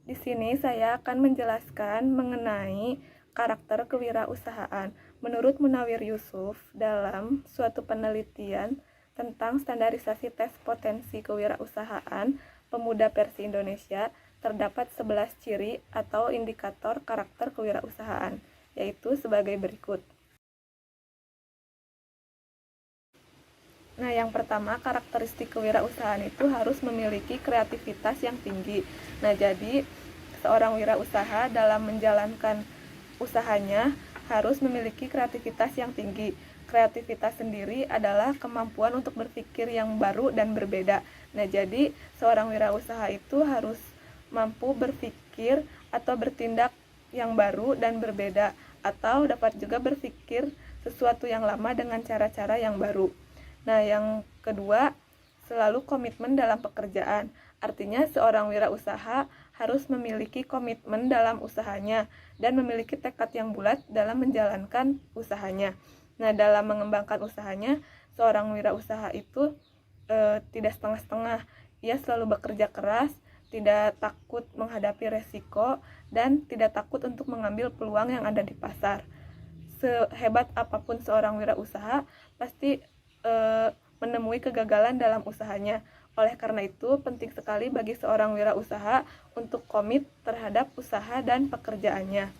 Di sini saya akan menjelaskan mengenai karakter kewirausahaan. Menurut Munawir Yusuf, dalam suatu penelitian tentang standarisasi tes potensi kewirausahaan pemuda versi Indonesia, terdapat 11 ciri atau indikator karakter kewirausahaan, yaitu sebagai berikut. Nah, yang pertama, karakteristik kewirausahaan itu harus memiliki kreativitas yang tinggi. Nah, jadi seorang wirausaha dalam menjalankan usahanya harus memiliki kreativitas yang tinggi. Kreativitas sendiri adalah kemampuan untuk berpikir yang baru dan berbeda. Nah, jadi seorang wirausaha itu harus mampu berpikir atau bertindak yang baru dan berbeda, atau dapat juga berpikir sesuatu yang lama dengan cara-cara yang baru. Nah, yang kedua, selalu komitmen dalam pekerjaan. Artinya seorang wirausaha harus memiliki komitmen dalam usahanya dan memiliki tekad yang bulat dalam menjalankan usahanya. Nah, dalam mengembangkan usahanya, seorang wirausaha itu tidak setengah-setengah. Ia selalu bekerja keras, tidak takut menghadapi resiko, dan tidak takut untuk mengambil peluang yang ada di pasar. Sehebat apapun seorang wirausaha, pasti menemui kegagalan dalam usahanya. Oleh karena itu, penting sekali bagi seorang wirausaha untuk komit terhadap usaha dan pekerjaannya.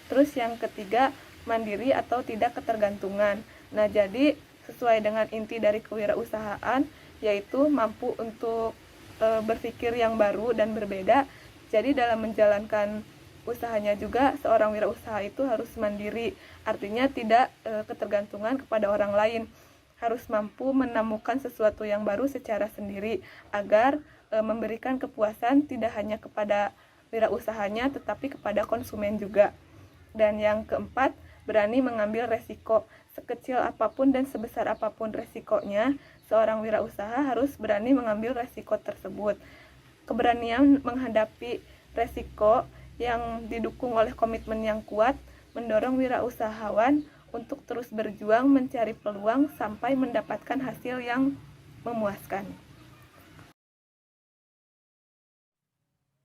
Terus yang ketiga, mandiri atau tidak ketergantungan. Nah, jadi sesuai dengan inti dari kewirausahaan, yaitu mampu untuk berpikir yang baru dan berbeda. Jadi dalam menjalankan usahanya juga, seorang wirausaha itu harus mandiri, artinya tidak ketergantungan kepada orang lain, harus mampu menemukan sesuatu yang baru secara sendiri agar memberikan kepuasan tidak hanya kepada wirausahanya tetapi kepada konsumen juga. Dan yang keempat, berani mengambil resiko. Sekecil apapun dan sebesar apapun resikonya, seorang wirausaha harus berani mengambil resiko tersebut. Keberanian menghadapi resiko yang didukung oleh komitmen yang kuat mendorong wirausahawan untuk terus berjuang mencari peluang sampai mendapatkan hasil yang memuaskan.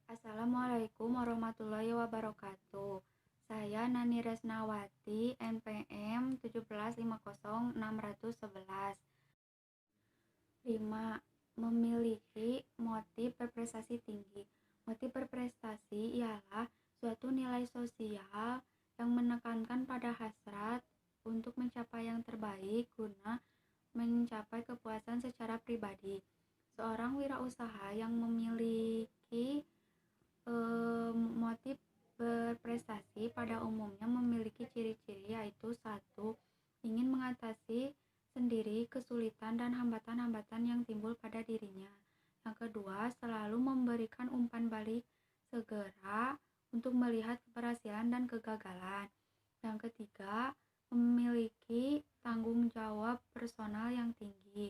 Assalamualaikum warahmatullahi wabarakatuh. Saya Nani Resnawati, NPM 1750611. 5. Memiliki motif berprestasi tinggi. Motif berprestasi ialah suatu nilai sosial yang menekankan pada hasrat untuk mencapai yang terbaik guna mencapai kepuasan secara pribadi. Seorang wirausaha yang memiliki motif berprestasi pada umumnya memiliki ciri-ciri, yaitu 1. Ingin mengatasi sendiri kesulitan dan hambatan-hambatan yang timbul pada dirinya. Yang kedua, selalu memberikan umpan balik segera untuk melihat keberhasilan dan kegagalan. Yang ketiga, memiliki tanggung jawab personal yang tinggi.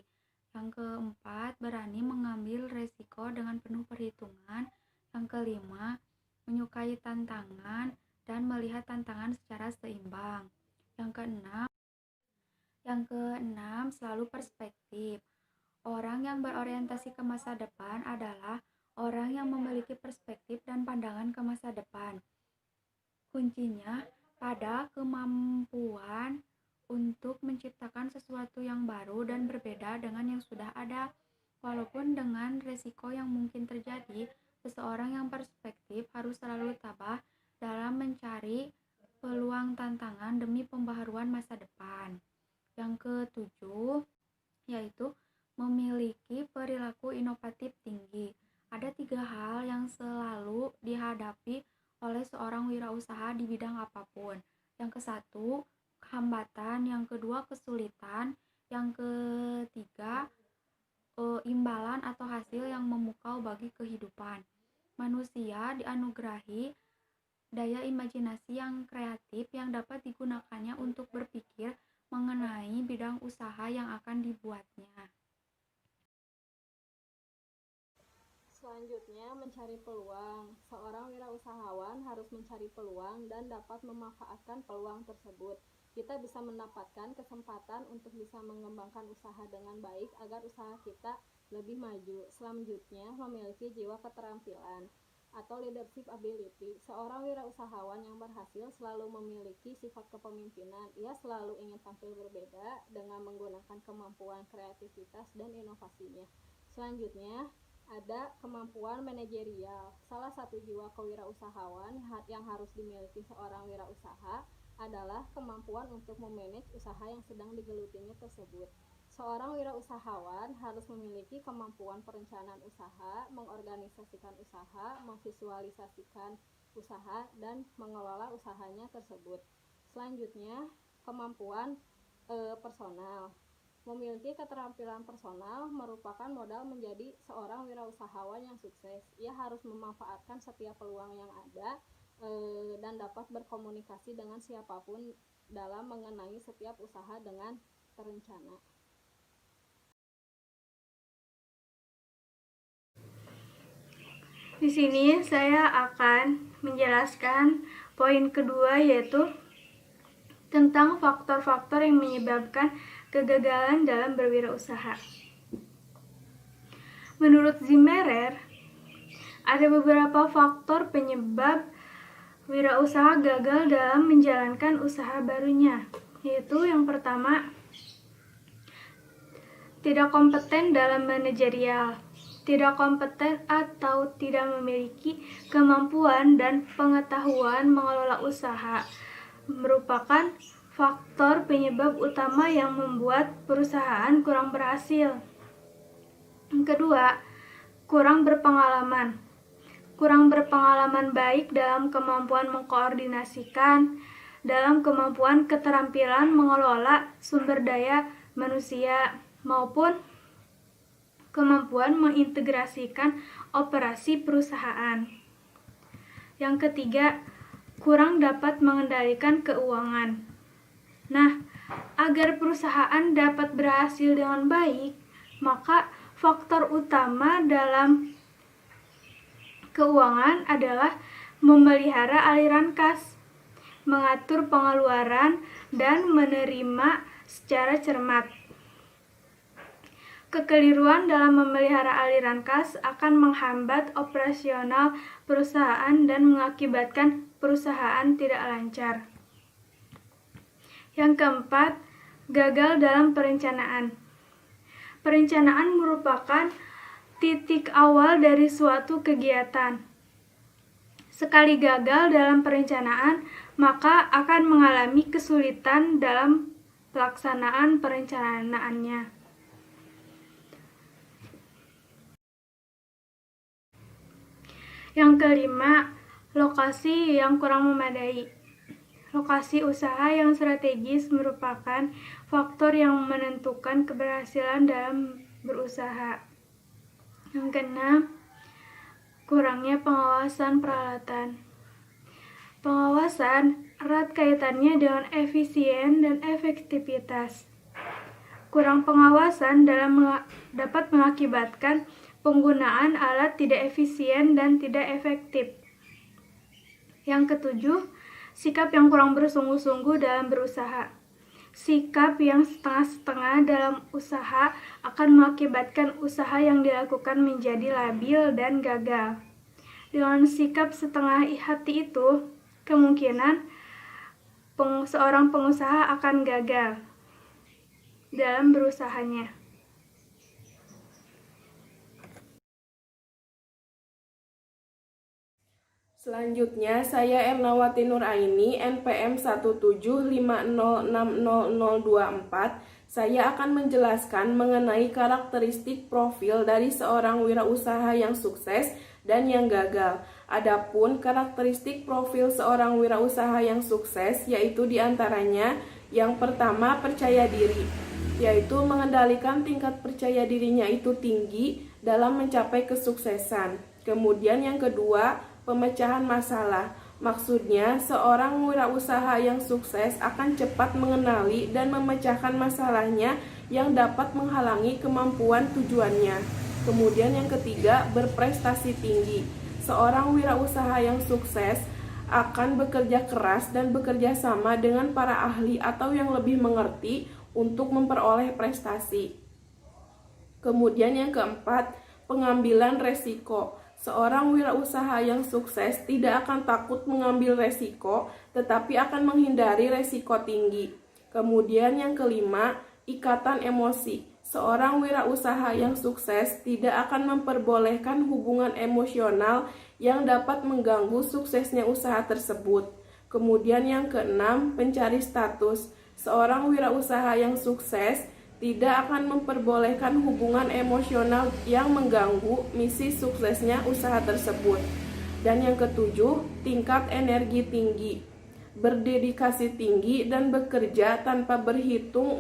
Yang keempat, berani mengambil resiko dengan penuh perhitungan. Yang kelima, menyukai tantangan dan melihat tantangan secara seimbang. Yang keenam, selalu perspektif. Orang yang berorientasi ke masa depan adalah orang yang memiliki perspektif dan pandangan ke masa depan. Kuncinya pada kemampuan untuk menciptakan sesuatu yang baru dan berbeda dengan yang sudah ada. Walaupun dengan resiko yang mungkin terjadi, seseorang yang perspektif harus selalu tabah dalam mencari peluang tantangan demi pembaharuan masa depan. Yang ketujuh, yaitu memiliki perilaku inovatif tinggi. Ada 3 hal yang selalu dihadapi oleh seorang wirausaha di bidang apapun. Yang ke-1, hambatan. Yang kedua, kesulitan. Yang ketiga, imbalan atau hasil yang memukau bagi kehidupan. Manusia dianugerahi daya imajinasi yang kreatif yang dapat digunakannya untuk berpikir mengenai bidang usaha yang akan dibuatnya. Selanjutnya, mencari peluang. Seorang wirausahawan harus mencari peluang dan dapat memanfaatkan peluang tersebut. Kita bisa mendapatkan kesempatan untuk bisa mengembangkan usaha dengan baik agar usaha kita lebih maju. Selanjutnya, memiliki jiwa keterampilan. atau leadership ability. Seorang wirausahawan yang berhasil selalu memiliki sifat kepemimpinan. Ia selalu ingin tampil berbeda dengan menggunakan kemampuan kreativitas dan inovasinya. Selanjutnya, ada kemampuan manajerial. Salah satu jiwa kewirausahawan yang harus dimiliki seorang wirausaha adalah kemampuan untuk memanage usaha yang sedang digelutinya tersebut. Seorang wirausahawan harus memiliki kemampuan perencanaan usaha, mengorganisasikan usaha, memvisualisasikan usaha, dan mengelola usahanya tersebut. Selanjutnya, kemampuan personal. Memiliki keterampilan personal merupakan modal menjadi seorang wirausahawan yang sukses. Ia harus memanfaatkan setiap peluang yang ada dan dapat berkomunikasi dengan siapapun dalam mengenai setiap usaha dengan terencana. Di sini saya akan menjelaskan poin kedua, yaitu tentang faktor-faktor yang menyebabkan kegagalan dalam berwirausaha. Menurut Zimmerer, ada beberapa faktor penyebab wirausaha gagal dalam menjalankan usaha barunya, yaitu yang pertama, tidak kompeten dalam manajerial. Tidak kompeten atau tidak memiliki kemampuan dan pengetahuan mengelola usaha merupakan faktor penyebab utama yang membuat perusahaan kurang berhasil. Yang kedua, kurang berpengalaman. Kurang berpengalaman baik dalam kemampuan mengkoordinasikan, dalam kemampuan keterampilan mengelola sumber daya manusia, maupun kemampuan mengintegrasikan operasi perusahaan. Yang ketiga, kurang dapat mengendalikan keuangan. Nah, agar perusahaan dapat berhasil dengan baik, maka faktor utama dalam keuangan adalah memelihara aliran kas, mengatur pengeluaran, dan menerima secara cermat. Kekeliruan dalam memelihara aliran kas akan menghambat operasional perusahaan dan mengakibatkan perusahaan tidak lancar. Yang keempat, gagal dalam perencanaan. Perencanaan merupakan titik awal dari suatu kegiatan. Sekali gagal dalam perencanaan, maka akan mengalami kesulitan dalam pelaksanaan perencanaannya. Yang kelima, lokasi yang kurang memadai. Lokasi usaha yang strategis merupakan faktor yang menentukan keberhasilan dalam berusaha. Yang keenam, kurangnya pengawasan peralatan. Pengawasan erat kaitannya dengan efisien dan efektivitas. Kurang pengawasan dapat mengakibatkan penggunaan alat tidak efisien dan tidak efektif. Yang ketujuh, sikap yang kurang bersungguh-sungguh dalam berusaha. Sikap yang setengah-setengah dalam usaha akan mengakibatkan usaha yang dilakukan menjadi labil dan gagal. Dengan sikap setengah hati itu, kemungkinan seorang pengusaha akan gagal dalam berusahanya. Selanjutnya, saya Ernawati Nuraini, NPM 175060024. Saya akan menjelaskan mengenai karakteristik profil dari seorang wirausaha yang sukses dan yang gagal. Adapun karakteristik profil seorang wirausaha yang sukses yaitu diantaranya yang pertama, percaya diri, yaitu mengendalikan tingkat percaya dirinya itu tinggi dalam mencapai kesuksesan. Kemudian yang kedua, pemecahan masalah. Maksudnya, seorang wirausaha yang sukses akan cepat mengenali dan memecahkan masalahnya yang dapat menghalangi kemampuan tujuannya. Kemudian yang ketiga, berprestasi tinggi. Seorang wirausaha yang sukses akan bekerja keras dan bekerja sama dengan para ahli atau yang lebih mengerti untuk memperoleh prestasi. Kemudian yang keempat, pengambilan resiko. Seorang wirausaha yang sukses tidak akan takut mengambil resiko, tetapi akan menghindari resiko tinggi. Kemudian yang kelima, ikatan emosi. Seorang wirausaha yang sukses tidak akan memperbolehkan hubungan emosional yang dapat mengganggu suksesnya usaha tersebut. Kemudian yang keenam, pencari status. Seorang wirausaha yang sukses tidak akan memperbolehkan hubungan emosional yang mengganggu misi suksesnya usaha tersebut. Dan yang ketujuh, tingkat energi tinggi. Berdedikasi tinggi dan bekerja tanpa berhitung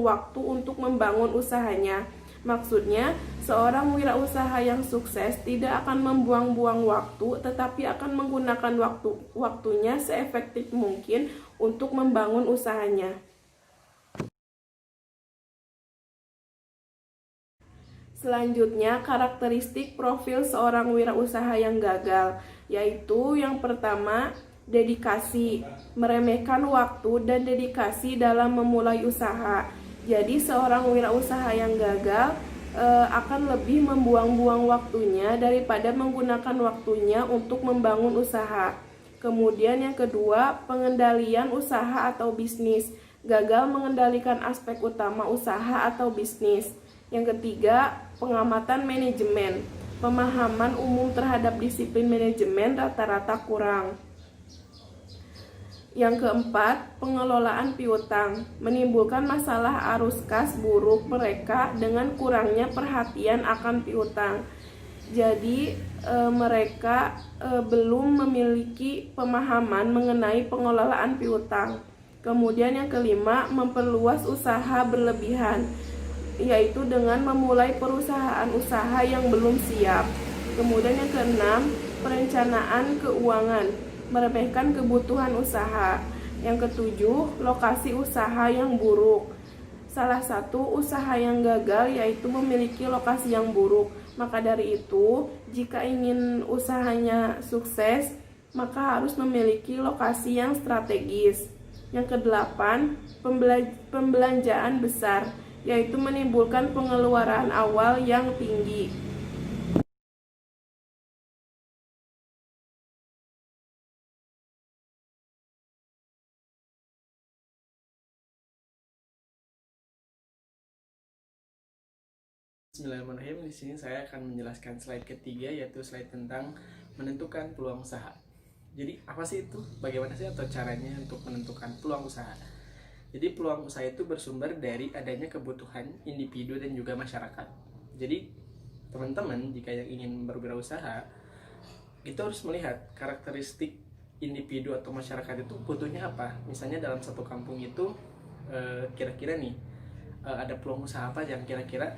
waktu untuk membangun usahanya. Maksudnya, seorang wirausaha yang sukses tidak akan membuang-buang waktu, tetapi akan menggunakan waktunya seefektif mungkin untuk membangun usahanya. Selanjutnya, karakteristik profil seorang wirausaha yang gagal, yaitu yang pertama, dedikasi, meremehkan waktu dan dedikasi dalam memulai usaha. Jadi, seorang wirausaha yang gagal akan lebih membuang-buang waktunya daripada menggunakan waktunya untuk membangun usaha. Kemudian yang kedua, pengendalian usaha atau bisnis, gagal mengendalikan aspek utama usaha atau bisnis. Yang ketiga, pengamatan manajemen. Pemahaman umum terhadap disiplin manajemen rata-rata kurang. Yang keempat, pengelolaan piutang. Menimbulkan masalah arus kas buruk mereka dengan kurangnya perhatian akan piutang. Jadi mereka belum memiliki pemahaman mengenai pengelolaan piutang. Kemudian yang kelima, memperluas usaha berlebihan, yaitu dengan memulai perusahaan usaha yang belum siap. Kemudian yang keenam, perencanaan keuangan, meremehkan kebutuhan usaha. Yang ketujuh, lokasi usaha yang buruk. Salah satu usaha yang gagal yaitu memiliki lokasi yang buruk. Maka dari itu, jika ingin usahanya sukses, maka harus memiliki lokasi yang strategis. Yang kedelapan, pembelanjaan besar, yaitu menimbulkan pengeluaran awal yang tinggi. Bismillahirrahmanirrahim. Di sini saya akan menjelaskan slide ketiga, yaitu slide tentang menentukan peluang usaha. Jadi apa sih itu? Bagaimana sih atau caranya untuk menentukan peluang usaha? Jadi peluang usaha itu bersumber dari adanya kebutuhan individu dan juga masyarakat. Jadi teman-teman jika yang ingin berwirausaha, itu harus melihat karakteristik individu atau masyarakat itu butuhnya apa. Misalnya dalam satu kampung itu kira-kira nih ada peluang usaha apa yang kira-kira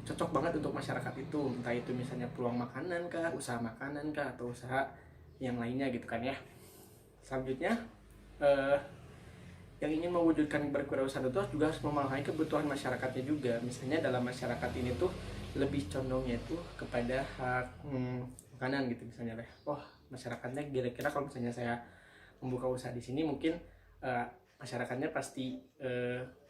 cocok banget untuk masyarakat itu. Entah itu misalnya peluang makanan kah, usaha makanan kah, atau usaha yang lainnya gitu kan ya. Selanjutnya yang ingin mewujudkan berwirausaha itu juga harus memahami kebutuhan masyarakatnya juga. Misalnya dalam masyarakat ini tuh lebih condongnya itu kepada hak makanan gitu misalnya. Masyarakatnya kira-kira kalau misalnya saya membuka usaha di sini mungkin masyarakatnya pasti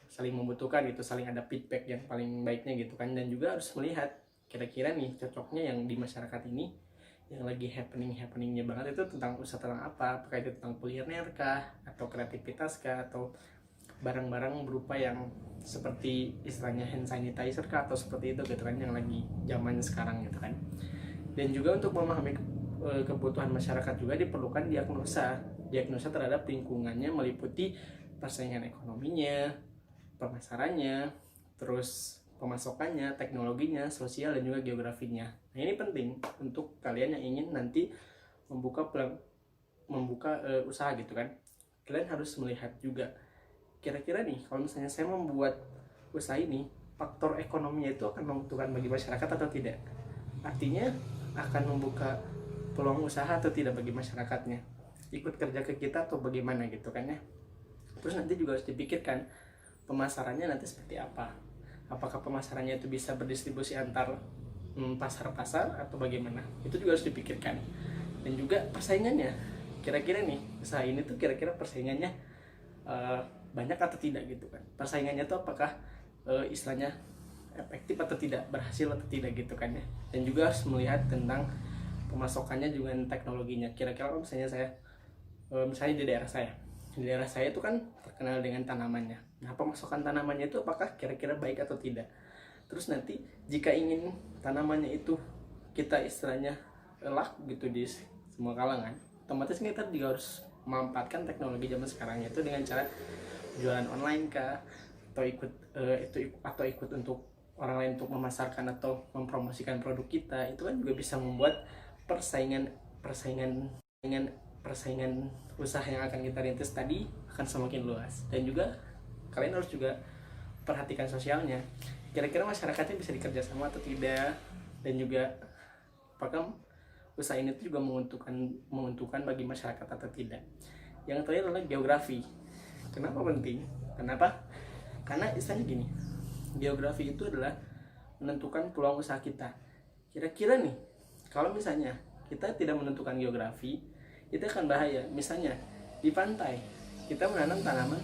saling membutuhkan gitu, saling ada feedback yang paling baiknya gitu kan. Dan juga harus melihat kira-kira nih cocoknya yang di masyarakat ini yang lagi happeningnya banget itu tentang usaha tentang apa, apakah itu tentang kuliner kah, atau kreativitas kah, atau barang-barang berupa yang seperti istilahnya hand sanitizer kah, atau seperti itu gitu kan yang lagi zaman sekarang gitu kan. Dan juga untuk memahami kebutuhan masyarakat juga diperlukan diagnosa terhadap lingkungannya, meliputi persaingan ekonominya, pemasarannya, terus pemasokannya, teknologinya, sosial, dan juga geografinya. Nah ini penting untuk kalian yang ingin nanti membuka usaha gitu kan. Kalian harus melihat juga kira-kira nih kalau misalnya saya membuat usaha ini, faktor ekonominya itu akan menguntungkan bagi masyarakat atau tidak. Artinya akan membuka peluang usaha atau tidak bagi masyarakatnya, ikut kerja ke kita atau bagaimana gitu kan ya. Terus nanti juga harus dipikirkan pemasarannya nanti seperti apa. Apakah pemasarannya itu bisa berdistribusi antar pasar-pasar atau bagaimana, itu juga harus dipikirkan. Dan juga persaingannya, kira-kira nih usaha ini tuh kira-kira persaingannya banyak atau tidak gitu kan. Persaingannya tuh apakah istilahnya efektif atau tidak, berhasil atau tidak gitu kan ya. Dan juga harus melihat tentang pemasokannya juga dan teknologinya. Kira-kira misalnya misalnya di daerah saya itu kan terkenal dengan tanamannya. Nah, pemasokan tanamannya itu apakah kira-kira baik atau tidak. Terus nanti jika ingin tanamannya itu kita istilahnya laku gitu di semua kalangan, otomatis kita juga harus memanfaatkan teknologi zaman sekarang, yaitu dengan cara jualan online kah, atau ikut untuk orang lain untuk memasarkan atau mempromosikan produk kita. Itu kan juga bisa membuat persaingan usaha yang akan kita rintis tadi akan semakin luas. Dan juga kalian harus juga perhatikan sosialnya, kira-kira masyarakatnya bisa dikerjasama atau tidak, dan juga apakah usaha ini juga menguntungkan bagi masyarakat atau tidak. Yang terakhir adalah geografi. Kenapa penting? Karena istilahnya gini, geografi itu adalah menentukan peluang usaha kita. Kira-kira nih, kalau misalnya kita tidak menentukan geografi, itu akan bahaya. Misalnya di pantai kita menanam tanaman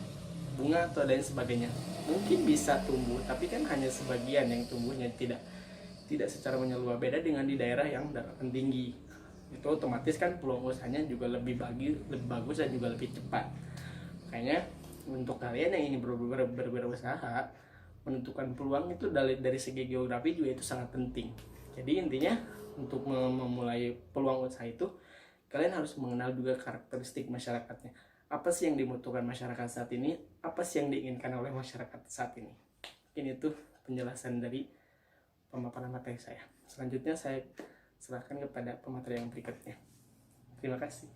bunga atau lain sebagainya, mungkin bisa tumbuh, tapi kan hanya sebagian yang tumbuhnya, tidak secara menyeluruh. Beda dengan di daerah yang dataran tinggi, itu otomatis kan peluang usahanya juga lebih bagus dan juga lebih cepat. Makanya untuk kalian yang ingin berusaha, menentukan peluang itu dari segi geografi juga itu sangat penting. Jadi intinya untuk memulai peluang usaha itu, kalian harus mengenal juga karakteristik masyarakatnya. Apa sih yang dibutuhkan masyarakat saat ini? Apa sih yang diinginkan oleh masyarakat saat ini? Ini tuh penjelasan dari pemaparan materi saya. Selanjutnya saya serahkan kepada pemateri yang berikutnya. Terima kasih.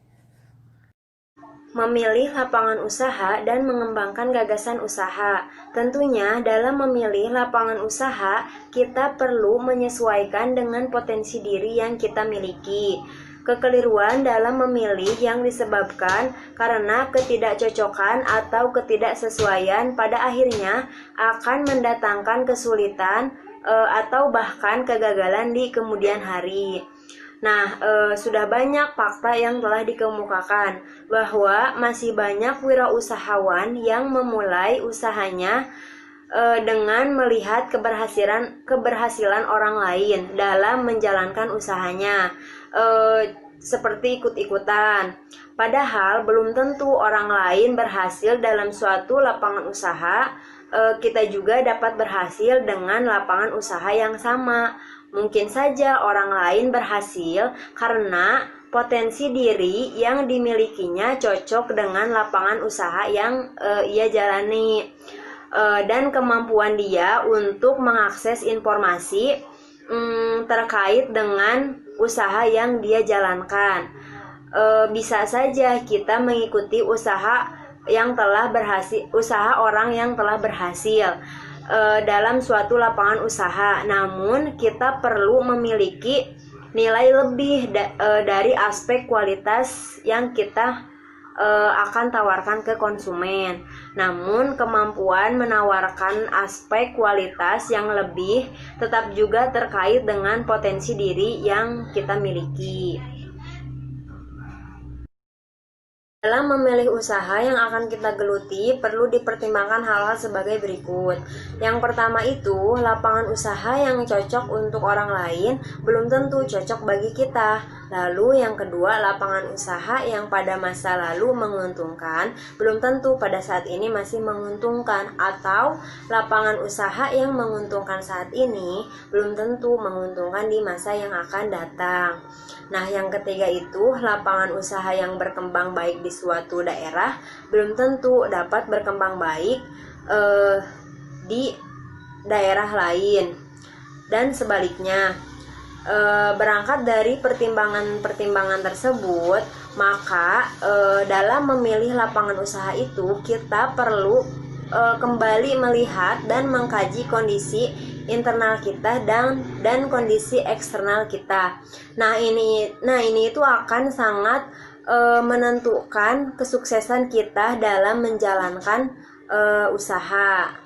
Memilih lapangan usaha dan mengembangkan gagasan usaha. Tentunya dalam memilih lapangan usaha, kita perlu menyesuaikan dengan potensi diri yang kita miliki. Kekeliruan dalam memilih yang disebabkan karena ketidakcocokan atau ketidaksesuaian pada akhirnya akan mendatangkan kesulitan atau bahkan kegagalan di kemudian hari. Nah, sudah banyak fakta yang telah dikemukakan bahwa masih banyak wirausahawan yang memulai usahanya dengan melihat keberhasilan orang lain dalam menjalankan usahanya, seperti ikut-ikutan. Padahal belum tentu orang lain berhasil dalam suatu lapangan usaha, kita juga dapat berhasil dengan lapangan usaha yang sama. Mungkin saja orang lain berhasil karena potensi diri yang dimilikinya cocok dengan lapangan usaha yang ia jalani, dan kemampuan dia untuk mengakses informasi terkait dengan usaha yang dia jalankan. Bisa saja kita mengikuti usaha orang yang telah berhasil dalam suatu lapangan usaha, namun kita perlu memiliki nilai lebih dari aspek kualitas yang kita akan tawarkan ke konsumen. Namun kemampuan menawarkan aspek kualitas yang lebih tetap juga terkait dengan potensi diri yang kita miliki. Dalam memilih usaha yang akan kita geluti, perlu dipertimbangkan hal-hal sebagai berikut. Yang pertama itu, lapangan usaha yang cocok untuk orang lain belum tentu cocok bagi kita. Lalu yang kedua, lapangan usaha yang pada masa lalu menguntungkan belum tentu pada saat ini masih menguntungkan, atau lapangan usaha yang menguntungkan saat ini belum tentu menguntungkan di masa yang akan datang. Nah, yang ketiga itu, lapangan usaha yang berkembang baik di suatu daerah belum tentu dapat berkembang baik di daerah lain, dan sebaliknya. Berangkat dari pertimbangan tersebut, maka dalam memilih lapangan usaha itu kita perlu kembali melihat dan mengkaji kondisi internal kita dan kondisi eksternal kita. Nah ini itu akan sangat menentukan kesuksesan kita dalam menjalankan usaha.